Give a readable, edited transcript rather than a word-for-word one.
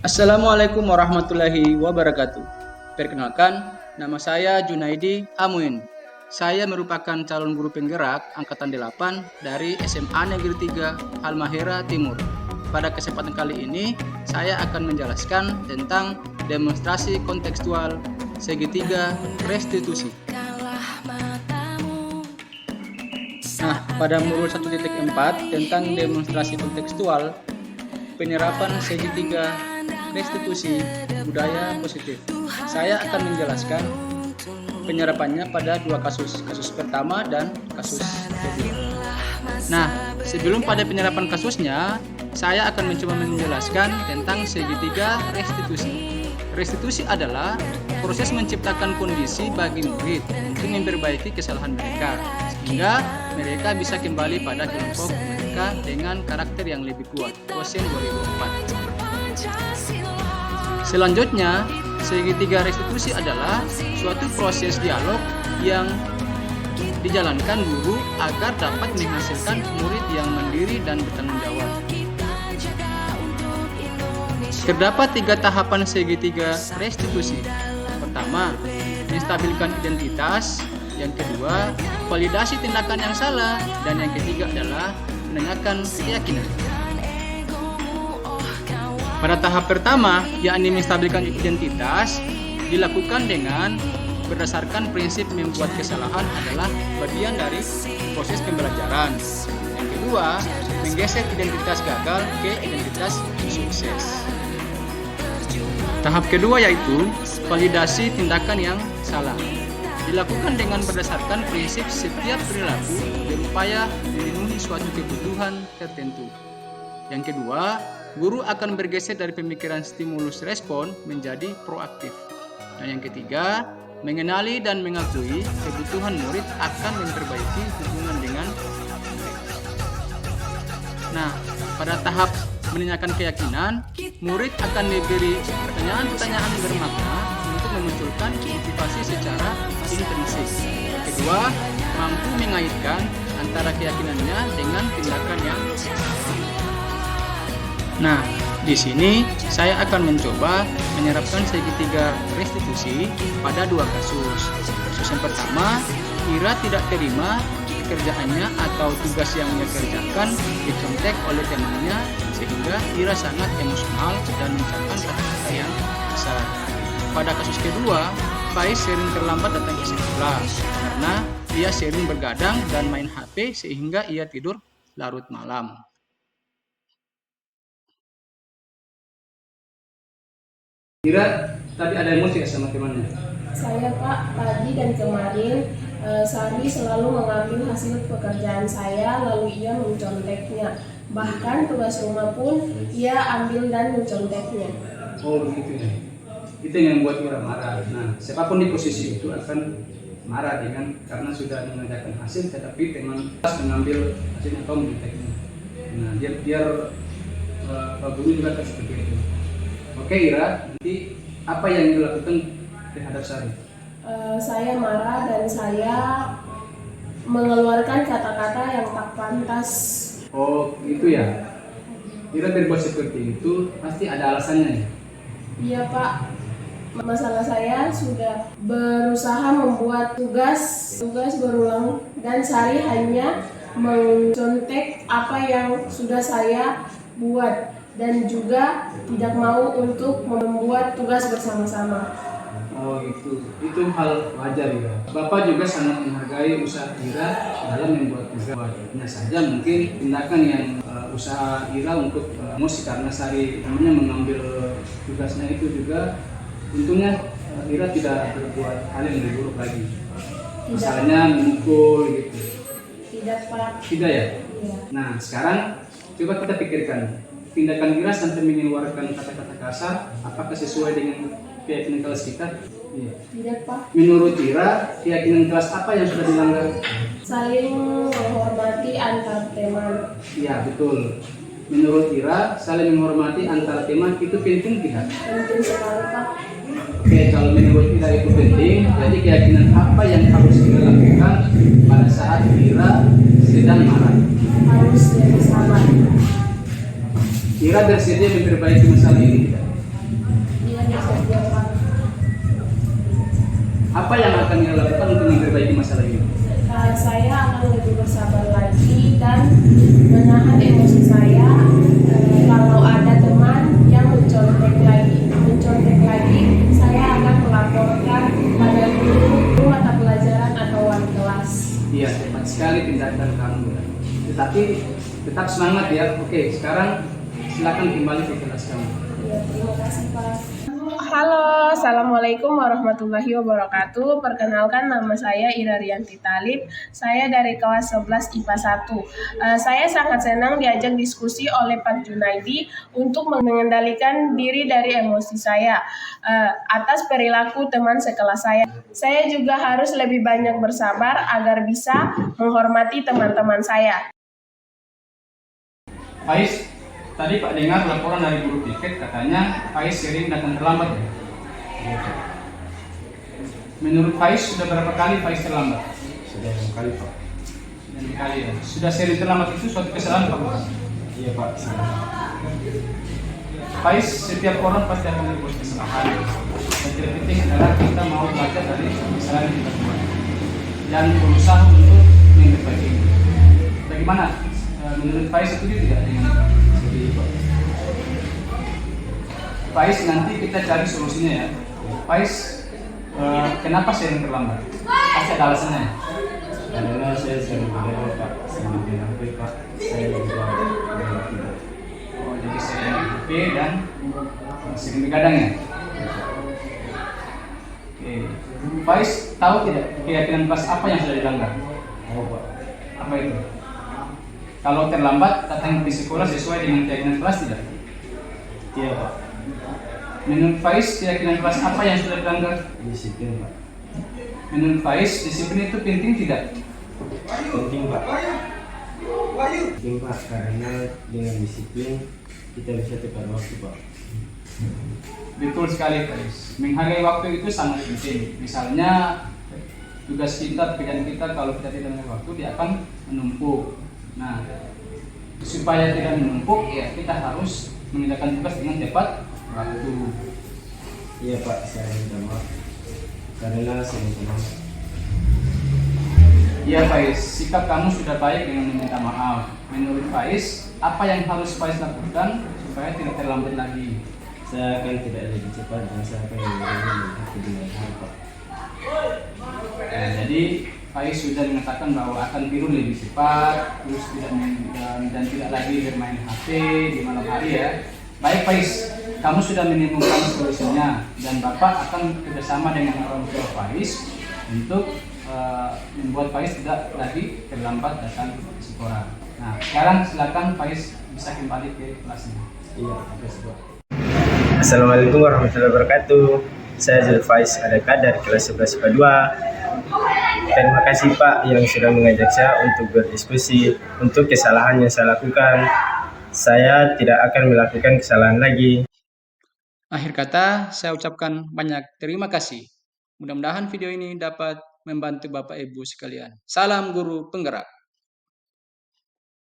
Assalamualaikum warahmatullahi wabarakatuh. Perkenalkan, nama saya Junaidi Amuin. Saya merupakan calon guru penggerak Angkatan 8 dari SMA Negeri 3 Halmahera Timur. Pada kesempatan kali ini, saya akan menjelaskan tentang demonstrasi kontekstual segitiga restitusi. Nah, pada modul 1.4 tentang demonstrasi kontekstual, penyerapan segitiga restitusi budaya positif. Saya akan menjelaskan penyerapannya pada dua kasus pertama dan kasus kedua. Nah, sebelum pada penyerapan kasusnya, saya akan mencoba menjelaskan tentang segitiga restitusi. Restitusi adalah proses menciptakan kondisi bagi murid untuk memperbaiki kesalahan mereka, sehingga mereka bisa kembali pada kelompok mereka dengan karakter yang lebih kuat. Kosen 2004. Selanjutnya, segitiga restitusi adalah suatu proses dialog yang dijalankan guru agar dapat menghasilkan murid yang mandiri dan bertanggung jawab. Terdapat 3 tahapan segitiga restitusi. Pertama, menstabilkan identitas. Yang kedua, validasi tindakan yang salah. Dan yang ketiga adalah menanyakan keyakinan. Pada tahap pertama, yakni menstabilkan identitas, dilakukan dengan berdasarkan prinsip membuat kesalahan adalah bagian dari proses pembelajaran. Yang kedua, menggeser identitas gagal ke identitas sukses. Tahap kedua yaitu validasi tindakan yang salah. Dilakukan dengan berdasarkan prinsip setiap perilaku berupaya memenuhi suatu kebutuhan tertentu. Yang kedua, guru akan bergeser dari pemikiran stimulus respon menjadi proaktif. Dan yang ketiga, mengenali dan mengakui kebutuhan murid akan memperbaiki hubungan dengan murid. Nah, pada tahap menanyakan keyakinan, murid akan diberi pertanyaan-pertanyaan bermakna untuk memunculkan motivasi secara intrinsik. Yang kedua, mampu mengaitkan antara keyakinannya dengan tindakan yang salah. Nah, di sini saya akan mencoba menyerapkan segitiga restitusi pada 2 kasus. Kasus yang pertama, Ira tidak terima pekerjaannya atau tugas yang ia kerjakan dicontek oleh temannya sehingga Ira sangat emosional dan mengucapkan kata-kata yang kasar. Pada kasus kedua, Faiz sering terlambat datang ke sekolah karena ia sering bergadang dan main HP sehingga ia tidur larut malam. Ira tadi ada emosi sama temannya? Saya Pak, tadi dan kemarin Sari selalu mengambil hasil pekerjaan saya lalu ia menconteknya. Bahkan tugas rumah pun ia ambil dan menconteknya. Oh begitu ya. Itu yang membuat Ira marah. Nah, siapapun di posisi itu akan marah karena sudah mengerjakan hasil tetapi teman mengambil hasilnya atau menconteknya. Nah, biar Pak Guru juga akan seperti itu. Oke Ira, nanti apa yang dilakukan terhadap Sari? Saya marah dan saya mengeluarkan kata-kata yang tak pantas. Oh gitu ya. Ira berbuat seperti itu pasti ada alasannya ya? Iya Pak, masalah saya sudah berusaha membuat tugas berulang dan Sari hanya mencontek apa yang sudah saya buat dan juga tidak mau untuk membuat tugas bersama-sama. Oh gitu, itu hal wajar ya. Bapak juga sangat menghargai usaha Ira dalam membuat tugas. Hanya saja mungkin tindakan yang usaha Ira untuk emosi karena Sari namanya mengambil tugasnya itu juga untungnya Ira tidak berbuat hal yang lebih buruk lagi. Misalnya memukul gitu. Tidak Pak. Tidak ya? Iya. Nah sekarang coba kita pikirkan tindakan Ira sampai mengeluarkan kata-kata kasar apakah sesuai dengan keyakinan kelas kita? Iya. Tidak Pak. Menurut Ira, keyakinan kelas apa yang sudah dilanggar? Saling menghormati antar teman. Iya betul. Menurut Ira, saling menghormati antara teman itu penting tidak? Penting sekali Pak. Oke, kalau menurut Ira itu penting, jadi keyakinan apa yang harus Ira lakukan pada saat Ira sedang marah? Harus lebih sabar. Ira bersedia memperbaiki masalah ini tidak? setiap hari. Apa yang akan dilakukan untuk memperbaiki masalah ini? Saya akan lebih bersabar lagi dan menahan emosi saya. Kalau ada teman yang mencontek lagi, saya akan melaporkan pada guru mata pelajaran atau wali kelas. Iya, tepat sekali tindakan kamu. Tetapi tetap semangat ya. Oke, sekarang silakan kembali ke kelas kamu. Ya, terima kasih Pak. Halo, Assalamualaikum warahmatullahi wabarakatuh. Perkenalkan, nama saya Ira Rianti Talib. Saya dari kelas 11 IPA 1. Saya sangat senang diajak diskusi oleh Pak Junaidi untuk mengendalikan diri dari emosi saya atas perilaku teman sekelas saya. Saya juga harus lebih banyak bersabar agar bisa menghormati teman-teman saya. Faiz, tadi Pak dengar laporan dari guru piket, katanya Faiz sering datang terlambat ya? Menurut Faiz, sudah berapa kali Faiz terlambat? Sudah 6 kali Pak. 6 kali ya. Sudah sering terlambat itu suatu kesalahan Pak bukan? Iya Pak. Faiz, setiap orang pasti akan berbuat kesalahan. Yang terpenting adalah kita mau belajar dari kesalahan yang kita buat dan berusaha untuk memperbaikinya. Bagaimana? Menurut Faiz setuju tidak dengan seperti itu? Faiz, nanti kita cari solusinya ya. Faiz, kenapa sering terlambat? Pasti ada alasannya. Karena saya sering begadang Pak, sering main HP Pak. Saya juga begadang tidur. Oh, jadi sering HP dan sering begadang ya? Oke. Faiz, tahu tidak keyakinan kelas apa yang sudah dilanggar? Tahu Pak. Apa itu? Kalau terlambat, datang ke sekolah sesuai dengan keyakinan kelas tidak? Iya Pak. Menurut Faiz, keyakinan kelas apa yang sudah dilanggar? Disiplin Pak. Menurut Faiz, disiplin itu penting tidak? Penting Pak. Penting Pak, karena dengan disiplin kita bisa tepat waktu Pak. Betul sekali Faiz. Menghargai waktu itu sangat penting. Misalnya, tugas kita, pekerjaan kita, kalau kita tidak menghargai waktu, dia akan menumpuk. Nah, supaya tidak menumpuk, ya kita harus mengerjakan tugas dengan tepat waktu. Iya Pak, saya minta maaf karena saya minta maaf. Ya Faiz, sikap kamu sudah baik dengan meminta maaf. Menurut Faiz, apa yang harus Faiz lakukan supaya tidak terlambat lagi? Saya akan tidak lebih cepat dan saya akan mengurangi hati dengan hal Pak. Nah, jadi Faiz sudah mengatakan bahwa akan tidur lebih cepat, terus dan tidak lagi bermain HP di malam hari ya. Baik Faiz, kamu sudah menemukan solusinya dan Bapak akan bekerjasama dengan orang tua Faiz untuk membuat Faiz tidak lagi terlambat datang ke sekolah. Nah, sekarang silakan Faiz bisa kembali ke kelasnya. Iya, makasih Pak. Assalamualaikum warahmatullahi wabarakatuh. Saya Zulfaiz Adeka dari kelas 11 IPA 2. Terima kasih Pak yang sudah mengajak saya untuk berdiskusi. Untuk kesalahan yang saya lakukan, saya tidak akan melakukan kesalahan lagi. Akhir kata, saya ucapkan banyak terima kasih. Mudah-mudahan video ini dapat membantu Bapak Ibu sekalian. Salam guru penggerak.